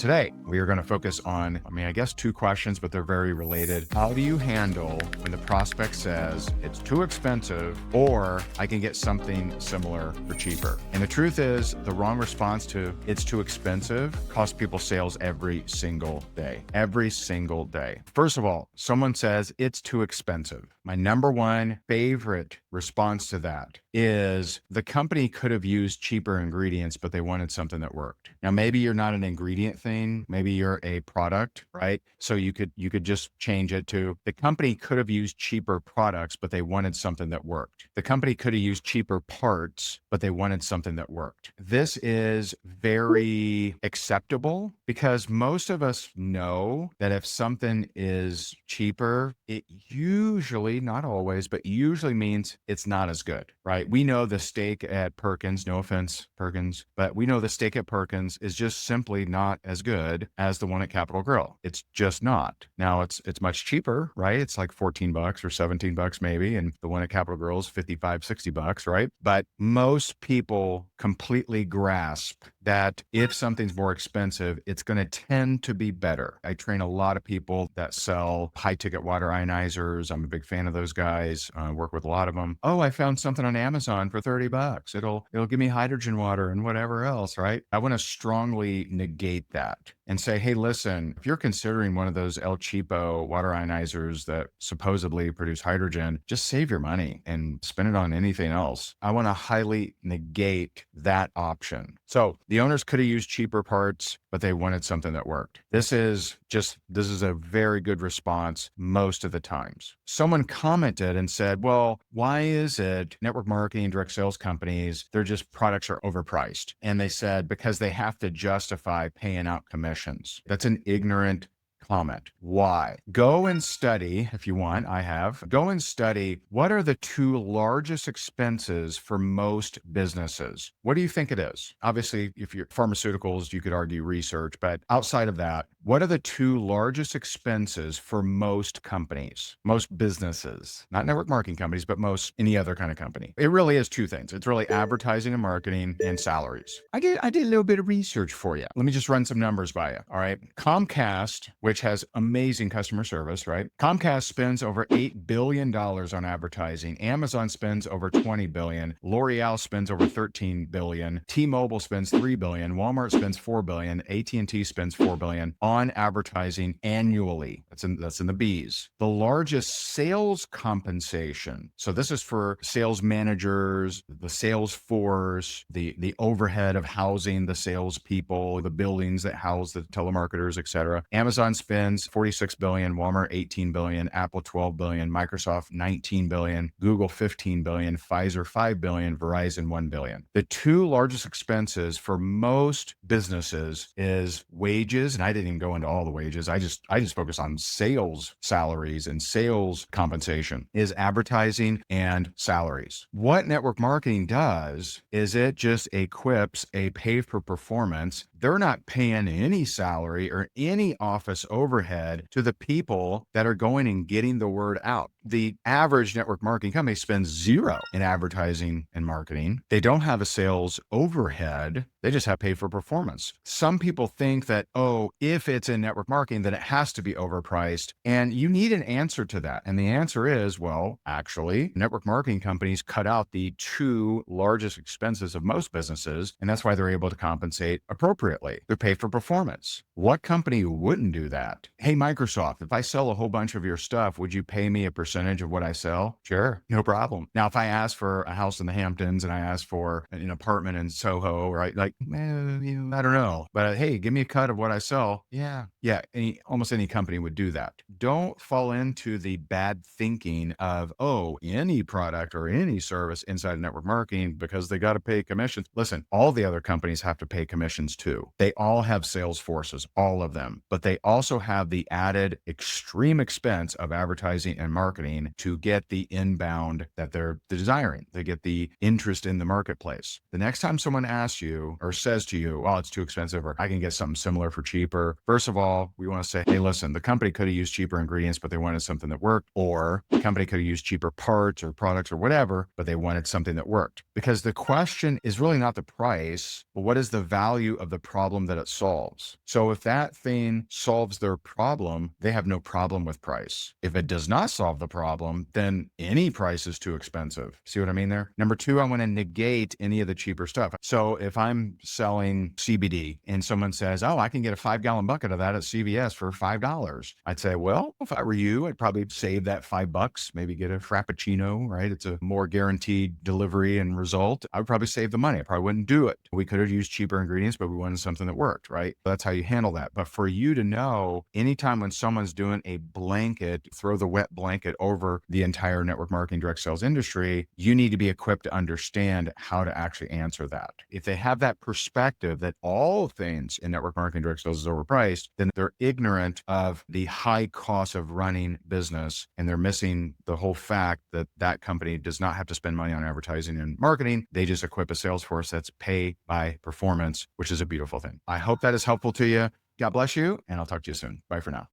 Today, we are going to focus on, I guess two questions, but they're very related. How do you handle when the prospect says it's too expensive or I can get something similar for cheaper? And the truth is, the wrong response to it's too expensive costs people sales every single day. Every single day. First of all, someone says it's too expensive. My number one favorite response to that is the company could have used cheaper ingredients, but they wanted something that worked. Now, maybe you're not an ingredient thing. Maybe you're a product, right? So you could just change it to the company could have used cheaper products, but they wanted something that worked. The company could have used cheaper parts, but they wanted something that worked. This is very acceptable because most of us know that if something is cheaper, it usually, not always, but usually means it's not as good, right? We know the steak at Perkins, no offense, Perkins, but we know the steak at Perkins is just simply not as good as the one at Capitol Grill. It's just not. Now it's much cheaper, right? It's like $14 or $17 maybe. And the one at Capitol Grill is $55, $60, right? But most people completely grasp that if something's more expensive, it's going to tend to be better. I train a lot of people that sell high ticket water ionizers. I'm a big fan of those guys. I work with a lot of them. Oh, I found something on Amazon for $30. It'll give me hydrogen water and whatever else, right? I want to strongly negate that and say, hey, listen, if you're considering one of those El Cheapo water ionizers that supposedly produce hydrogen, just save your money and spend it on anything else. I want to highly negate that option. So the owners could have used cheaper parts, but they wanted something that worked. This is a very good response most of the times. Someone commented and said, well, why is it network marketing, direct sales companies, products are overpriced? And they said, because they have to justify paying out commissions. That's an ignorant comment. Why? Go and study, if you want, go and study what are the two largest expenses for most businesses. What do you think it is? Obviously, if you're pharmaceuticals, you could argue research, but outside of that, what are the two largest expenses for most companies, most businesses, not network marketing companies, but most any other kind of company? It really is two things. It's really advertising and marketing and salaries. I did a little bit of research for you. Let me just run some numbers by you. All right. Comcast, which has amazing customer service, right? Comcast spends over $8 billion on advertising. Amazon spends over $20 billion. L'Oreal spends over $13 billion. T-Mobile spends $3 billion. Walmart spends $4 billion. AT&T spends $4 billion on advertising annually. That's in the B's. The largest sales compensation. So this is for sales managers, the sales force, the overhead of housing the salespeople, the buildings that house the telemarketers, et cetera. Amazon spends $46 billion, Walmart $18 billion, Apple $12 billion, Microsoft $19 billion, Google $15 billion, Pfizer $5 billion, Verizon $1 billion. The two largest expenses for most businesses is wages, and I didn't even go into all the wages. I just focus on sales salaries and sales compensation, is advertising and salaries. What network marketing does is it just equips a pay for performance. They're not paying any salary or any office overhead to the people that are going and getting the word out. The average network marketing company spends zero in advertising and marketing. They don't have a sales overhead. They just have pay for performance. Some people think that, oh, if it's in network marketing, then it has to be overpriced. And you need an answer to that. And the answer is, well, actually, network marketing companies cut out the two largest expenses of most businesses. And that's why they're able to compensate appropriately. They're paid for performance. What company wouldn't do that? Hey, Microsoft, if I sell a whole bunch of your stuff, would you pay me a percentage of what I sell? Sure, no problem. Now, if I ask for a house in the Hamptons and I ask for an apartment in Soho, right? Like, I don't know. But hey, give me a cut of what I sell. Yeah. Almost any company would do that. Don't fall into the bad thinking of, oh, any product or any service inside of network marketing because they got to pay commissions. Listen, all the other companies have to pay commissions too. They all have sales forces, all of them, but they also have the added extreme expense of advertising and marketing marketing to get the inbound that they're desiring. They get the interest in the marketplace. The next time someone asks you or says to you, "Oh, it's too expensive," or "I can get something similar for cheaper," first of all, we want to say, "Hey, listen, the company could have used cheaper ingredients, but they wanted something that worked," or the company could have used cheaper parts or products or whatever, but they wanted something that worked. Because the question is really not the price, but what is the value of the problem that it solves? So if that thing solves their problem, they have no problem with price. If it does not solve the problem, then any price is too expensive. See what I mean there? Number two, I want to negate any of the cheaper stuff. So if I'm selling CBD and someone says, "Oh, I can get a 5-gallon bucket of that at CVS for $5. I'd say, well, if I were you, I'd probably save that $5, maybe get a Frappuccino, right? It's a more guaranteed delivery and result. I would probably save the money. I probably wouldn't do it. We could have used cheaper ingredients, but we wanted something that worked, right? That's how you handle that. But for you to know, anytime when someone's doing a blanket, throw the wet blanket over the entire network marketing direct sales industry, you need to be equipped to understand how to actually answer that. If they have that perspective that all things in network marketing direct sales is overpriced, then they're ignorant of the high cost of running business, and they're missing the whole fact that that company does not have to spend money on advertising and marketing. They just equip a sales force that's pay by performance, which is a beautiful thing. I hope that is helpful to you. God bless you, and I'll talk to you soon. Bye for now.